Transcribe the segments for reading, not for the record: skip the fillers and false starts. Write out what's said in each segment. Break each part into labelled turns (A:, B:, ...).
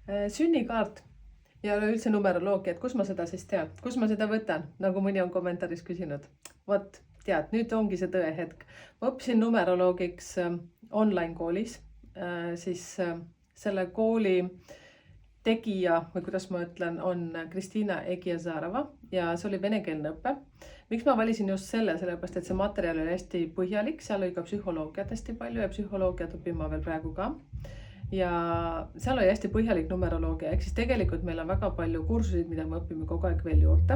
A: Sünnikaart ja üleüldse numeroloogia, et kus ma seda siis tean, kus ma seda võtan, nagu mõni on kommentaaris küsinud. Vot, tead, nüüd ongi see tõe hetk. Ma õppisin numeroloogiks online koolis, siis selle kooli tegija, või kuidas ma ütlen, on Kristina Egiazarova ja see oli venekeelne õppe. Miks ma valisin just sellepärast, et see materjal oli hästi põhjalik, seal oli ka psühholoogiat hästi palju ja psühholoogiat õpin ma veel praegu ka. Ja seal oli hästi põhjalik numeroloogia, ehk siis tegelikult meil on väga palju kursusid, mida me õpime kogu aeg veel juurde.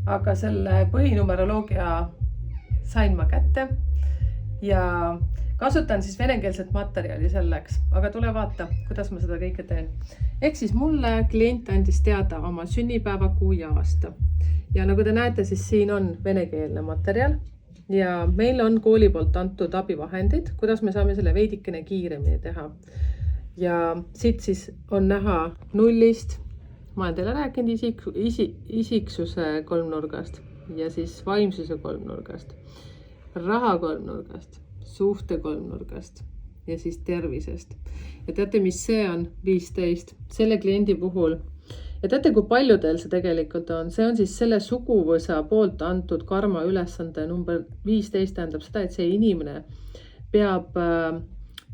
A: Aga selle põhinumeroloogia sain ma kätte ja kasutan siis venekeelset materjali selleks, aga tule vaata, kuidas ma seda kõike teen. Ehk siis mulle klient andis teada oma sünnipäeva, kuu ja aasta. Ja nagu te näete, siis siin on venekeelne materjal ja meil on kooli poolt antud abivahendid, kuidas me saame selle veidikene kiiremini teha. Ja siit siis on näha nullist, ma olen teile rääkinud isiksuse kolmnurgast ja siis vaimsuse kolmnurgast, raha kolmnurgast, suhte kolmnurgast ja siis tervisest. Ja teate, mis see on 15 selle kliendi puhul? Ja teate, kui paljudel see tegelikult on? See on siis selle suguvõsa poolt antud karma ülesande number 15 tähendab seda, et see inimene peab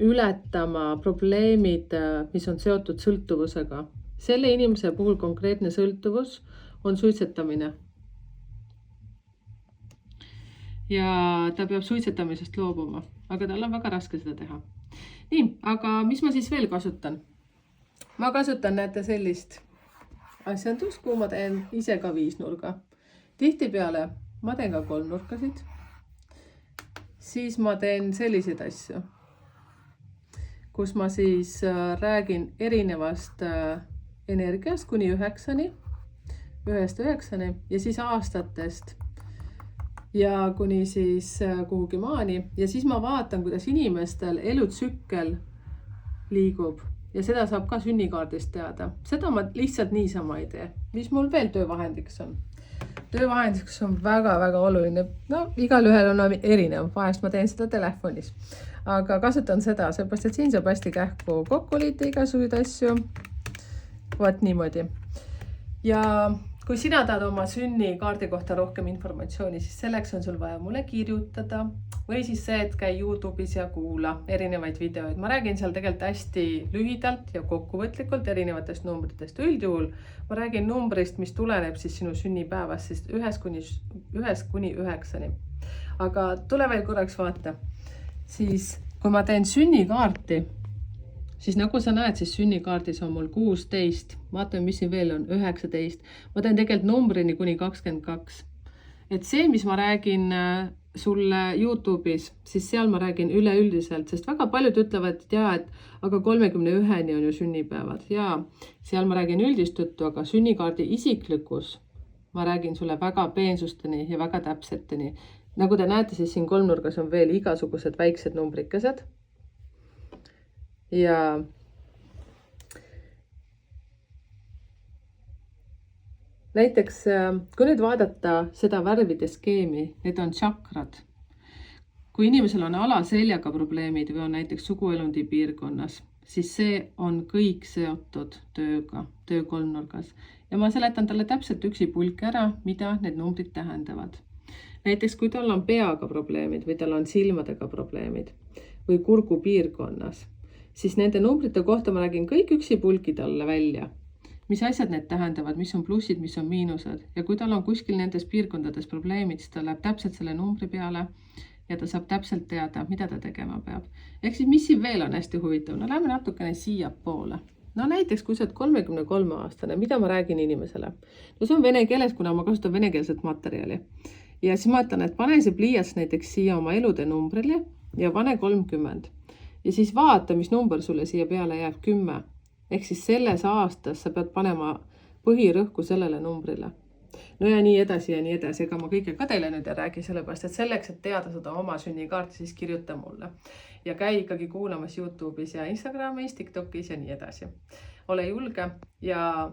A: ületama probleemid, mis on seotud sõltuvusega. Selle inimese puhul konkreetne sõltuvus on suitsetamine. Ja ta peab suitsetamisest loobuma, aga tal on väga raske seda teha. Nii, aga mis ma siis veel kasutan? Ma kasutan, näete, sellist asjandust, kuhu ma teen ise ka viisnurga. Tihtipeale ma teen ka kolmnurkasid. Siis ma teen selliseid asju, kus ma siis räägin erinevast energiast kuni 9-ni, 1-9 ja siis aastatest ja kuni siis kuhugi maani. Ja siis ma vaatan, kuidas inimestel elutsükkel liigub ja seda saab ka sünnikaardist teada. Seda ma lihtsalt niisama ei tee. Mis mul veel töövahendiks on? Töövahendiks on väga-väga oluline. No, igal ühel on erinev. Vahest ma teen seda telefonis. Aga kasutan seda, seepärast, et siin saab hästi kähku kokku liita igasuguseid asju. Vaat niimoodi. Ja kui sina tahad oma sünnikaardi kohta rohkem informatsiooni, siis selleks on sul vaja mulle kirjutada või siis see, et käi YouTube'is ja kuula erinevaid videoid. Ma räägin seal tegelikult hästi lühidalt ja kokkuvõtlikult erinevatest numbritest. Üldjuhul ma räägin numbrist, mis tuleneb siis sinu sünnipäevast, siis 1-9. Aga tule veel korraks vaata. Siis kui ma teen sünnikaarti, siis nagu sa näed, siis sünnikaardis on mul 16. Vaatame, mis siin veel on, 19. Ma teen tegelikult numbrini kuni 22. Et see, mis ma räägin sulle YouTube'is, siis seal ma räägin üleüldiselt, sest väga paljud ütlevad, et jaa, et aga 31-ni on ju sünnipäevad. Ja seal ma räägin üldist juttu, aga sünnikaardi isiklikus ma räägin sulle väga peensusteni ja väga täpseteni. Nagu te näete, siis siin kolmnurgas on veel igasugused väiksed numbrikesed. Ja näiteks, kui nüüd vaadata seda värvide skeemi, need on tšakrad. Kui inimesel on alaseljaga probleemid või on näiteks suguelundi piirkonnas, siis see on kõik seotud tööga, töö kolmnurgas. Ja ma seletan talle täpselt üksipulk ära, mida need numbrid tähendavad. Näiteks, kui tal on peaga probleemid või tal on silmadega probleemid või kurgu piirkonnas, siis nende numbrite kohta ma räägin kõik üksipulki talle välja. Mis asjad need tähendavad, mis on plussid, mis on miinused. Ja kui tal on kuskil nendes piirkondades probleemid, siis ta läheb täpselt selle numbri peale ja ta saab täpselt teada, mida ta tegema peab. Ehk siis, mis siin veel on hästi huvitav? No lähme natukene siia poole. No näiteks, kui sa oled 33-aastane, mida ma räägin inimesele? No see on vene keeles, kuna ma kasutan venekeelset materjali. Ja siis ma ütlen, et pane see pliiats näiteks siia oma elude numbrile ja pane 30. Ja siis vaata, mis number sulle siia peale jääb 10. Ehk siis selles aastas sa pead panema põhirõhku sellele numbrile. No ja nii edasi ja nii edasi. Ega ma kõige ka teile nüüd ei räägi sellepärast, et selleks, et teada seda oma sünnikaarti, siis kirjuta mulle. Ja käi ikkagi kuulamas YouTube'is ja Instagramis, TikTokis ja nii edasi. Ole julge ja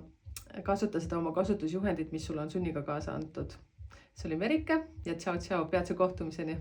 A: kasuta seda oma kasutusjuhendit, mis sul on sünniga kaasa antud. See oli Merike ja tšau, peatse kohtumiseni.